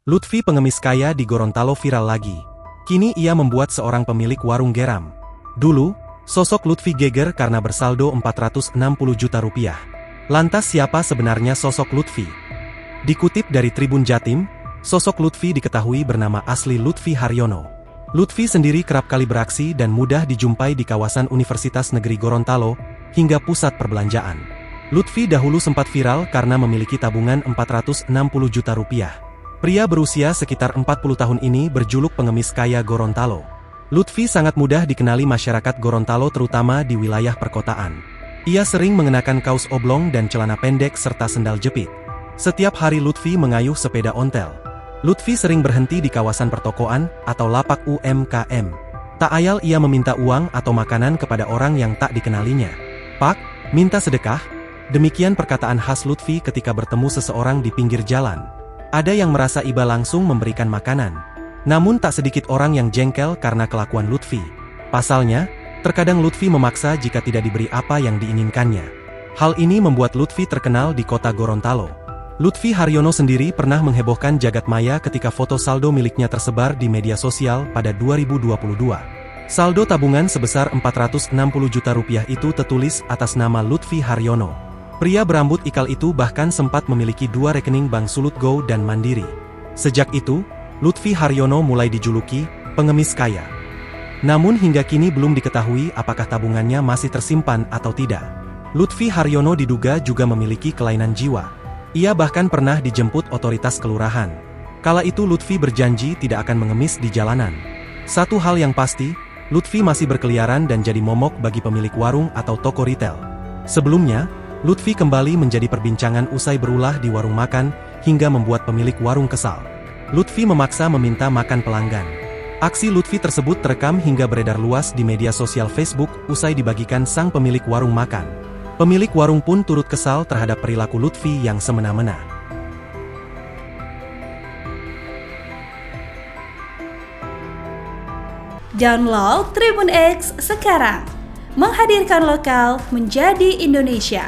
Lutfi pengemis kaya di Gorontalo viral lagi. Kini ia membuat seorang pemilik warung geram. Dulu, sosok Lutfi geger karena bersaldo 460 juta rupiah. Lantas siapa sebenarnya sosok Lutfi? Dikutip dari Tribun Jatim, sosok Lutfi diketahui bernama asli Lutfi Haryono. Lutfi sendiri kerap kali beraksi dan mudah dijumpai di kawasan Universitas Negeri Gorontalo, hingga pusat perbelanjaan. Lutfi dahulu sempat viral karena memiliki tabungan 460 juta rupiah. Pria berusia sekitar 40 tahun ini berjuluk pengemis kaya Gorontalo. Lutfi sangat mudah dikenali masyarakat Gorontalo terutama di wilayah perkotaan. Ia sering mengenakan kaos oblong dan celana pendek serta sendal jepit. Setiap hari Lutfi mengayuh sepeda ontel. Lutfi sering berhenti di kawasan pertokoan atau lapak UMKM. Tak ayal ia meminta uang atau makanan kepada orang yang tak dikenalinya. "Pak, minta sedekah?" Demikian perkataan khas Lutfi ketika bertemu seseorang di pinggir jalan. Ada yang merasa iba langsung memberikan makanan. Namun tak sedikit orang yang jengkel karena kelakuan Lutfi. Pasalnya, terkadang Lutfi memaksa jika tidak diberi apa yang diinginkannya. Hal ini membuat Lutfi terkenal di kota Gorontalo. Lutfi Haryono sendiri pernah menghebohkan jagat maya ketika foto saldo miliknya tersebar di media sosial pada 2022. Saldo tabungan sebesar 460 juta rupiah itu tertulis atas nama Lutfi Haryono. Pria berambut ikal itu bahkan sempat memiliki 2 rekening bank Sulut Go dan Mandiri. Sejak itu, Lutfi Haryono mulai dijuluki pengemis kaya. Namun hingga kini belum diketahui apakah tabungannya masih tersimpan atau tidak. Lutfi Haryono diduga juga memiliki kelainan jiwa. Ia bahkan pernah dijemput otoritas kelurahan. Kala itu Lutfi berjanji tidak akan mengemis di jalanan. Satu hal yang pasti, Lutfi masih berkeliaran dan jadi momok bagi pemilik warung atau toko retail. Sebelumnya, Lutfi kembali menjadi perbincangan usai berulah di warung makan, hingga membuat pemilik warung kesal. Lutfi memaksa meminta makan pelanggan. Aksi Lutfi tersebut terekam hingga beredar luas di media sosial Facebook usai dibagikan sang pemilik warung makan. Pemilik warung pun turut kesal terhadap perilaku Lutfi yang semena-mena. Download Tribun X sekarang, menghadirkan lokal menjadi Indonesia.